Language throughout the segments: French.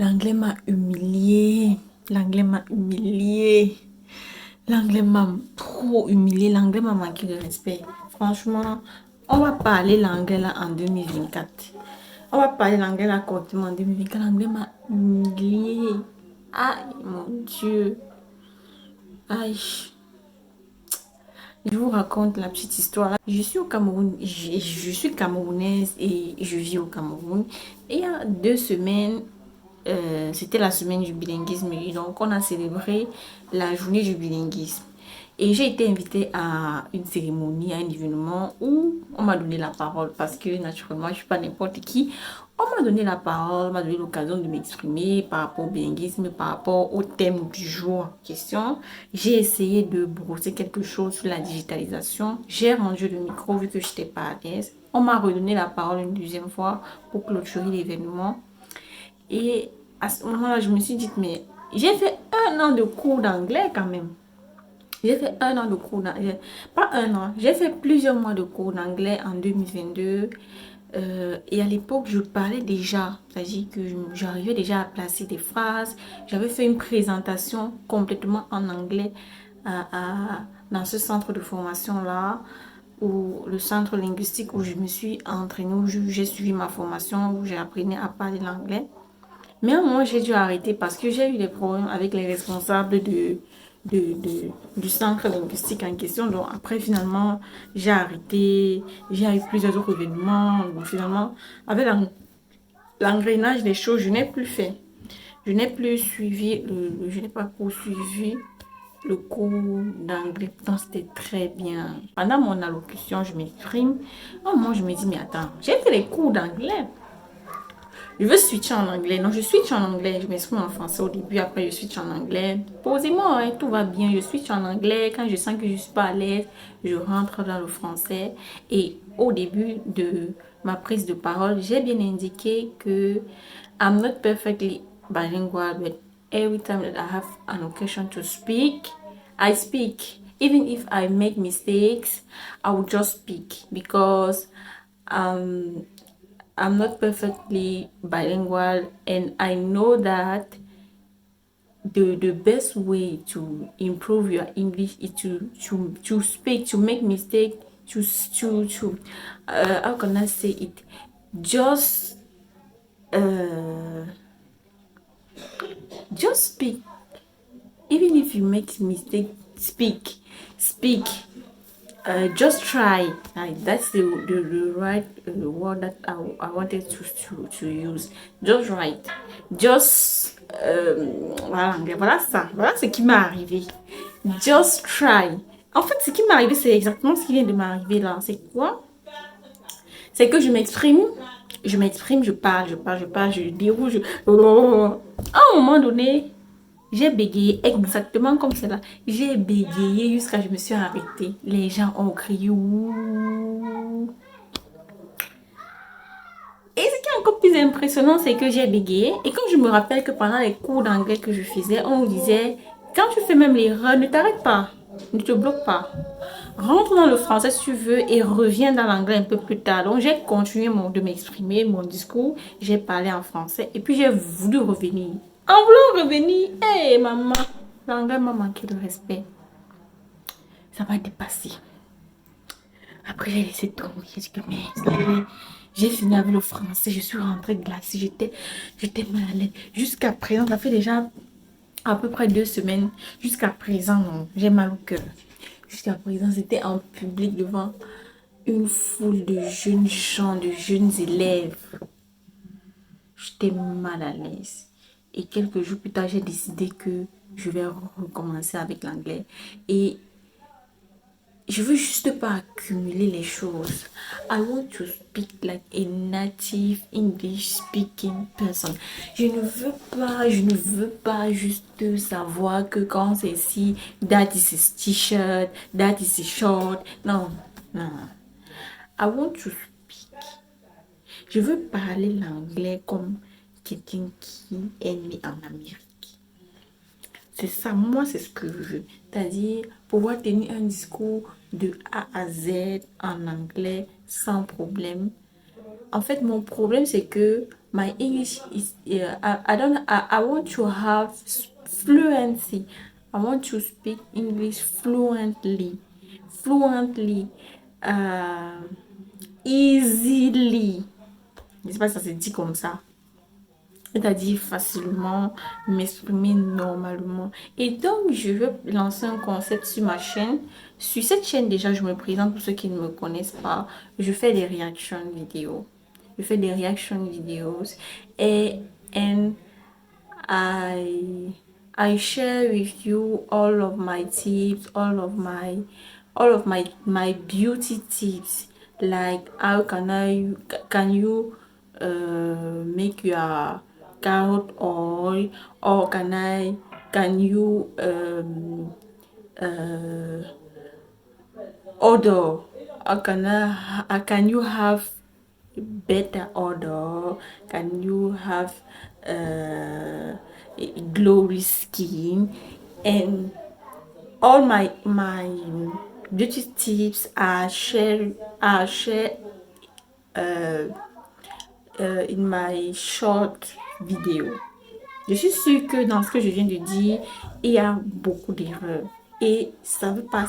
L'anglais m'a humilié. L'anglais m'a humilié. L'anglais m'a trop humilié. L'anglais m'a manqué de respect. Franchement, on va parler l'anglais là en 2024. On va parler l'anglais là correctement en 2024. L'anglais m'a humilié. Aïe, mon Dieu. Aïe. Je vous raconte la petite histoire. Je suis au Cameroun, je suis camerounaise et je vis au Cameroun. Et il y a 2 semaines, c'était la semaine du bilinguisme. Et donc, on a célébré la journée du bilinguisme. Et j'ai été invitée à une cérémonie, à un événement où on m'a donné la parole parce que naturellement, je ne suis pas n'importe qui. On m'a donné la parole, on m'a donné l'occasion de m'exprimer par rapport au bilinguisme, par rapport au thème du jour en question. J'ai essayé de brosser quelque chose sur la digitalisation. J'ai rendu le micro vu que je n'étais pas à l'aise. On m'a redonné la parole une deuxième fois pour clôturer l'événement. Et à ce moment-là, je me suis dit, mais j'ai fait 1 an de cours d'anglais quand même. J'ai fait 1 an de cours d'anglais. Pas 1 an, j'ai fait plusieurs mois de cours d'anglais en 2022. Et à l'époque, je parlais déjà. C'est-à-dire que j'arrivais déjà à placer des phrases. J'avais fait une présentation complètement en anglais dans ce centre de formation-là, ou le centre linguistique où je me suis entraînée, où j'ai suivi ma formation, où j'ai appris à parler l'anglais. Mais à un moment, j'ai dû arrêter parce que j'ai eu des problèmes avec les responsables du centre linguistique en question. Donc après, finalement, j'ai arrêté. J'ai eu plusieurs autres événements. Donc finalement, avec l'engrenage des choses, je n'ai plus fait. Je n'ai plus suivi, je n'ai pas poursuivi le cours d'anglais. Pourtant, c'était très bien. Pendant mon allocution, je m'exprime. À un moment, je me dis, mais attends, j'ai fait les cours d'anglais. Je veux switcher en anglais. Non, je switch en anglais. Je m'exprime en français au début, après je switch en anglais. Posez-moi, hein, tout va bien. Je switch en anglais. Quand je sens que je suis pas à l'aise, je rentre dans le français. Et au début de ma prise de parole, j'ai bien indiqué que I'm not perfectly bilingual, but every time that I have an occasion to speak, I speak. Even if I make mistakes, I will just speak because um I'm not perfectly bilingual, and I know that the best way to improve your English is to speak, to make mistake, to how can I say it? Just uh just speak. Even if you make mistake, speak. Just try. That's the right word that I wanted to use. Just right. Just voilà ça. Voilà ce qui m'est arrivé. Just try. En fait, ce qui m'est arrivé, c'est exactement ce qui vient de m'arriver là. C'est quoi? C'est que je parle, je déroule, à un moment donné, j'ai bégayé exactement comme cela. J'ai bégayé jusqu'à ce que je me suis arrêtée. Les gens ont crié. Ouh. Et ce qui est encore plus impressionnant, c'est que j'ai bégayé. Et quand je me rappelle que pendant les cours d'anglais que je faisais, on nous disait, quand tu fais même l'erreur, ne t'arrête pas. Ne te bloque pas. Rentre dans le français si tu veux et reviens dans l'anglais un peu plus tard. Donc j'ai continué de m'exprimer, mon discours. J'ai parlé en français et puis j'ai voulu revenir. En voulant revenir, hé maman, l'anglais m'a manqué de respect. Ça m'a dépassé. Après j'ai laissé tomber. J'ai dit que merde, j'ai fini avec le français. Je suis rentrée glacée. J'étais mal à l'aise. Jusqu'à présent, ça fait déjà à peu près 2 semaines. Jusqu'à présent, non, j'ai mal au cœur. Jusqu'à présent, c'était en public devant une foule de jeunes gens, de jeunes élèves. J'étais mal à l'aise. Et quelques jours plus tard, j'ai décidé que je vais recommencer avec l'anglais. Et je veux juste pas accumuler les choses. I want to speak like a native English speaking person. Je ne veux pas juste savoir que quand c'est si, that is his t-shirt, that is his short. Non, non. I want to speak. Je veux parler l'anglais comme quelqu'un qui est né en Amérique. C'est ça, moi, c'est ce que je veux. C'est-à-dire pouvoir tenir un discours de A à Z en anglais sans problème. En fait, mon problème, c'est que My English is I don't I want to have fluency. I want to speak English fluently, euh, easily. Je sais pas si ça se dit comme ça. C'est-à-dire facilement, m'exprimer normalement. Et donc, je veux lancer un concept sur ma chaîne. Sur cette chaîne, déjà, je me présente pour ceux qui ne me connaissent pas. Je fais des réactions vidéo. Je fais des réactions vidéos. Et and I share with you all of my tips, all of my beauty tips, like how can you make your carrot oil, or can you uh, order, or can you have better odor, can you have uh, glowy skin, and all my beauty tips are share uh, in my short video. Je suis sûre que dans ce que je viens de dire, il y a beaucoup d'erreurs. Et ça veut pas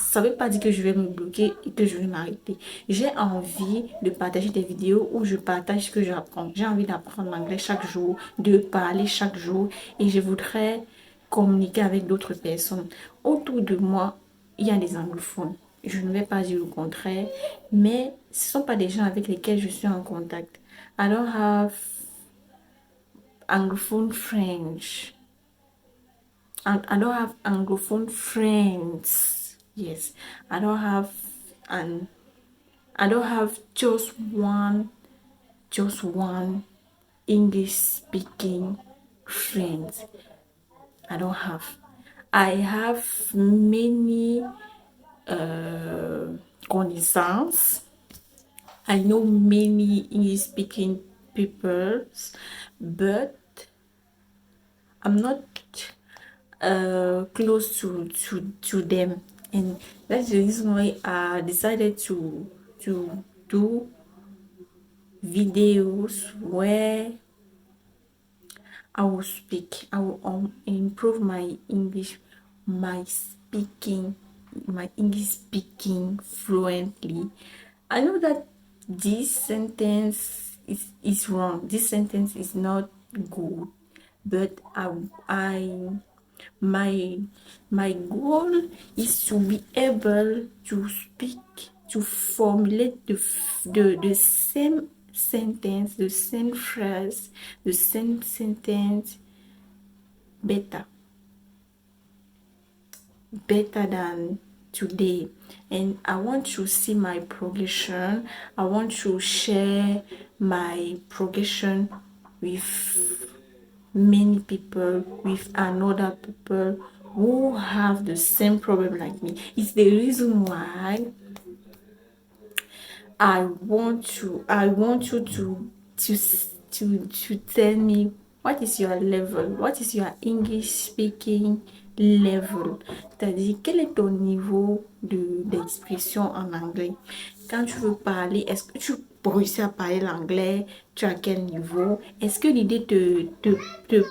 dire que je vais me bloquer et que je vais m'arrêter. J'ai envie de partager des vidéos où je partage ce que j'apprends. J'ai envie d'apprendre l'anglais chaque jour, de parler chaque jour. Et je voudrais communiquer avec d'autres personnes. Autour de moi, il y a des anglophones. Je ne vais pas dire le contraire, mais ce ne sont pas des gens avec lesquels je suis en contact. I don't have Anglophone French. I don't have Anglophone friends. Yes, I don't have and I don't have just one English speaking friends. I don't have. I have many connaissances. I know many English speaking people, but I'm not close to them, and that's the reason why I decided to do videos where I will speak. I will improve my English, my English speaking fluently. I know that this sentence is wrong. This sentence is not good, but I my my goal is to be able to speak, to formulate the same sentence, the same phrase, the same sentence better than today. And I want to see my progression. I want to share my progression with many people, with another people who have the same problem like me. It's the reason why I want you to tell me what is your level, what is your English speaking level. C'est-à-dire, quel est ton niveau d'expression en anglais? Quand tu veux parler, est-ce que tu réussis à parler l'anglais? Tu as quel niveau? Est-ce que l'idée te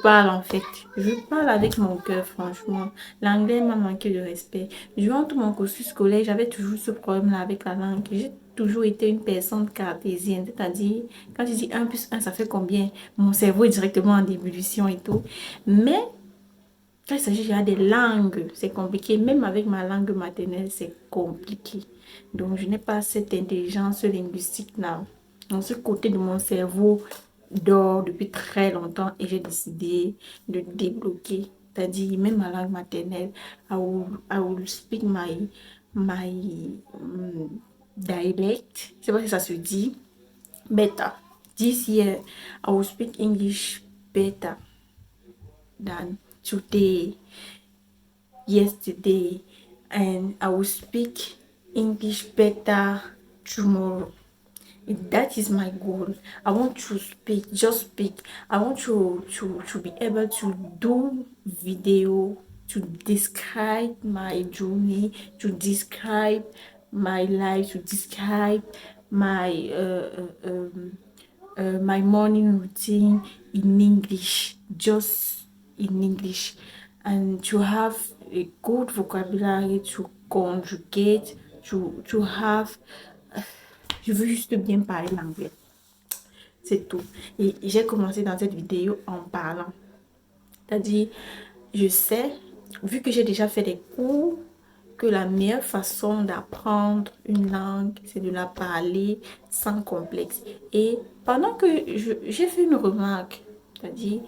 parle en fait? Je parle avec mon cœur, franchement. L'anglais m'a manqué de respect. Durant tout mon cursus scolaire, j'avais toujours ce problème-là avec la langue. J'ai toujours été une personne cartésienne, c'est-à-dire, quand tu dis 1 plus 1, ça fait combien? Mon cerveau est directement en ébullition et tout. Mais quand il s'agit des langues, c'est compliqué. Même avec ma langue maternelle, c'est compliqué. Donc, je n'ai pas cette intelligence linguistique-là. Donc, ce côté de mon cerveau dort depuis très longtemps et j'ai décidé de débloquer. C'est-à-dire, même ma langue maternelle, I will speak my dialect. Je sais pas si ça se dit. Better. This year, I will speak English better than today, yesterday, and I will speak English better tomorrow. That is my goal. I want to speak, just speak. I want to be able to do video, to describe my journey, to describe my life, to describe my my morning routine in English, just in English, and to have a good vocabulary to conjugate, to have. Je veux juste bien parler l'anglais. C'est tout. Et j'ai commencé dans cette vidéo en parlant. C'est-à-dire, je sais, vu que j'ai déjà fait des cours, que la meilleure façon d'apprendre une langue, c'est de la parler sans complexe. Et pendant que j'ai fait une remarque, c'est-à-dire,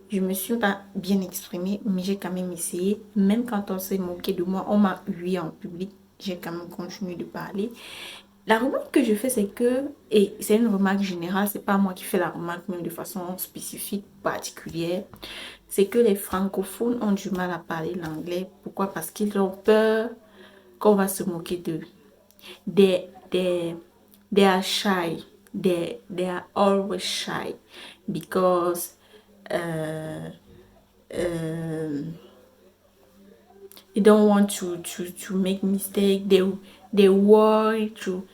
je me suis pas bien exprimée, mais j'ai quand même essayé. Même quand on s'est moqué de moi, on m'a hué en public, j'ai quand même continué de parler. La remarque que je fais, c'est que, et c'est une remarque générale, c'est pas moi qui fais la remarque, mais de façon spécifique, particulière, c'est que les francophones ont du mal à parler l'anglais. Pourquoi? Parce qu'ils ont peur qu'on va se moquer d'eux. They are shy. They are always shy because uh, um, they don't want to make mistake. They worry to,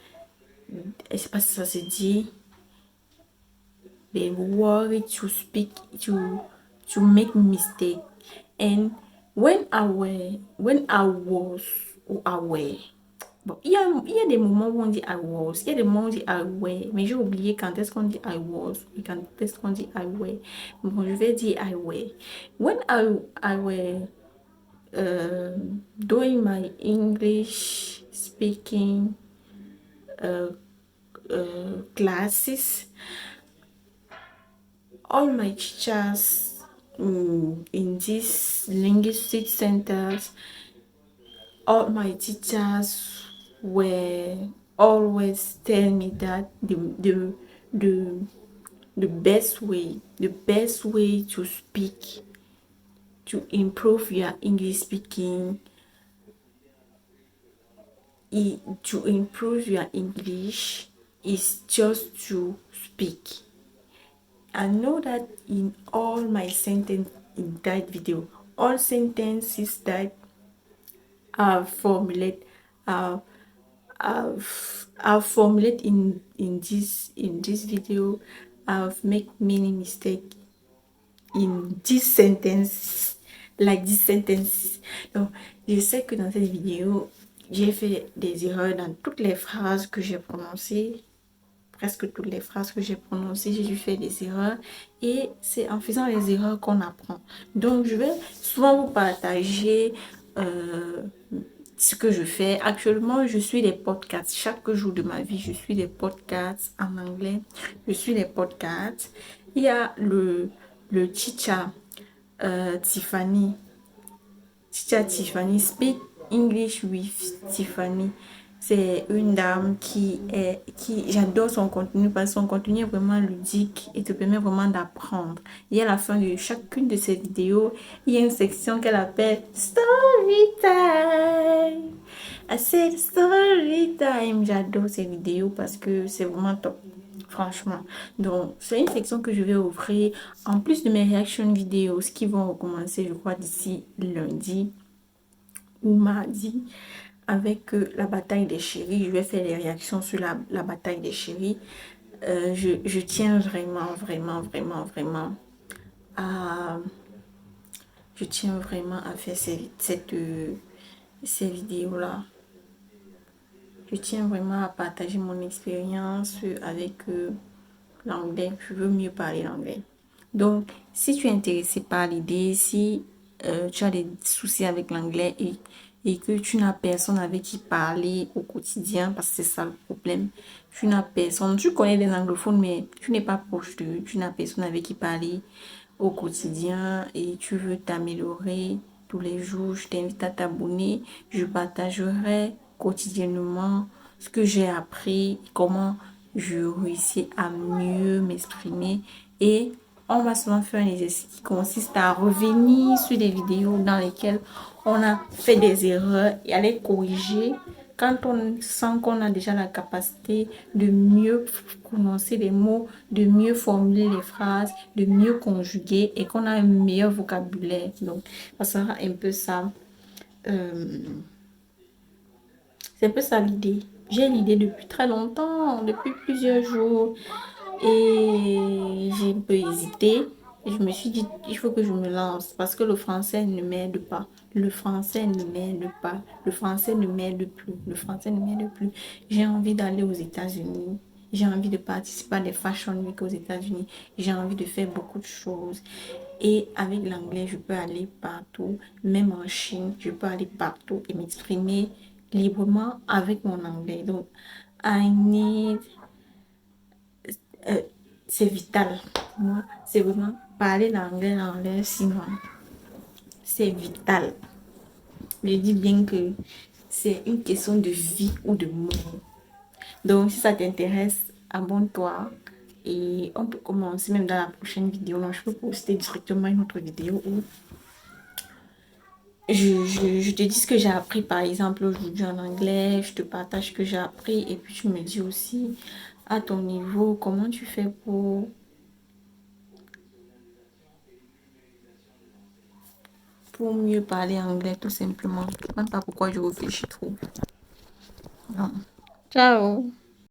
je sais pas si ça se dit, they worry to speak, to make mistake. And when I was aware, bon, il y a des moments où on dit I was, il y a des moments où on dit I were, mais j'ai oublié quand est-ce qu'on dit I was et quand est-ce qu'on dit I were. Bon, je vais dire I were. When I were doing my English speaking classes, all my teachers in these linguistic centers, all my teachers were always telling me that the the best way to speak, to improve your English speaking, to improve your English is just to speak. I know that in all my sentence in that video, all sentences that I've formulated, uh, I've formulated in this video, I've made many mistakes in this sentence, like this sentence. Donc, je sais que dans cette vidéo, j'ai fait des erreurs dans toutes les phrases que j'ai prononcées. Presque toutes les phrases que j'ai prononcées, j'ai dû faire des erreurs. Et c'est en faisant les erreurs qu'on apprend. Donc, je vais souvent vous partager ce que je fais. Actuellement, je suis des podcasts. Chaque jour de ma vie, je suis des podcasts en anglais. Je suis des podcasts. Il y a le teacher Tiffany. Teacher Tiffany. Speak English with Tiffany. C'est une dame j'adore son contenu parce que son contenu est vraiment ludique et te permet vraiment d'apprendre. Et à la fin de chacune de ses vidéos, il y a une section qu'elle appelle Story Time. I said Story Time. J'adore ces vidéos parce que c'est vraiment top. Franchement. Donc, c'est une section que je vais ouvrir en plus de mes réactions vidéos, ce qui vont recommencer, je crois, d'ici lundi ou mardi avec la bataille des chéris. Je vais faire les réactions sur la bataille des chéris. Je tiens vraiment, vraiment, vraiment, vraiment à... Je tiens vraiment à faire ces vidéos-là. Je tiens vraiment à partager mon expérience avec l'anglais. Je veux mieux parler l'anglais. Donc, si tu es intéressé par l'idée, si tu as des soucis avec l'anglais et que tu n'as personne avec qui parler au quotidien, parce que c'est ça le problème, tu n'as personne, tu connais des anglophones, mais tu n'es pas proche d'eux, tu n'as personne avec qui parler au quotidien et tu veux t'améliorer tous les jours, je t'invite à t'abonner. Je partagerai quotidiennement ce que j'ai appris, comment je réussis à mieux m'exprimer et on va souvent faire un exercice qui consiste à revenir sur des vidéos dans lesquelles on a fait des erreurs et à les corriger quand on sent qu'on a déjà la capacité de mieux prononcer les mots, de mieux formuler les phrases, de mieux conjuguer et qu'on a un meilleur vocabulaire. Donc, ça sera un peu ça. C'est un peu ça l'idée. J'ai l'idée depuis très longtemps, depuis plusieurs jours. Et j'ai un peu hésité. Et je me suis dit, il faut que je me lance parce que le français ne m'aide pas. Le français ne m'aide pas. Le français ne m'aide plus. Le français ne m'aide plus. J'ai envie d'aller aux États-Unis. J'ai envie de participer à des Fashion Week aux États-Unis. J'ai envie de faire beaucoup de choses. Et avec l'anglais, je peux aller partout. Même en Chine, je peux aller partout et m'exprimer librement avec mon anglais. Donc, I need euh, c'est vital. Pour moi, c'est vraiment parler l'anglais dans l'air, sinon, c'est vital. Je dis bien que c'est une question de vie ou de mort. Donc, si ça t'intéresse, abonne-toi et on peut commencer même dans la prochaine vidéo. Non, je peux poster directement une autre vidéo où je te dis ce que j'ai appris, par exemple, aujourd'hui en anglais. Je te partage ce que j'ai appris et puis tu me dis aussi à ton niveau comment tu fais pour mieux parler anglais, tout simplement. Même pas pourquoi je réfléchis trop. Non. Ciao.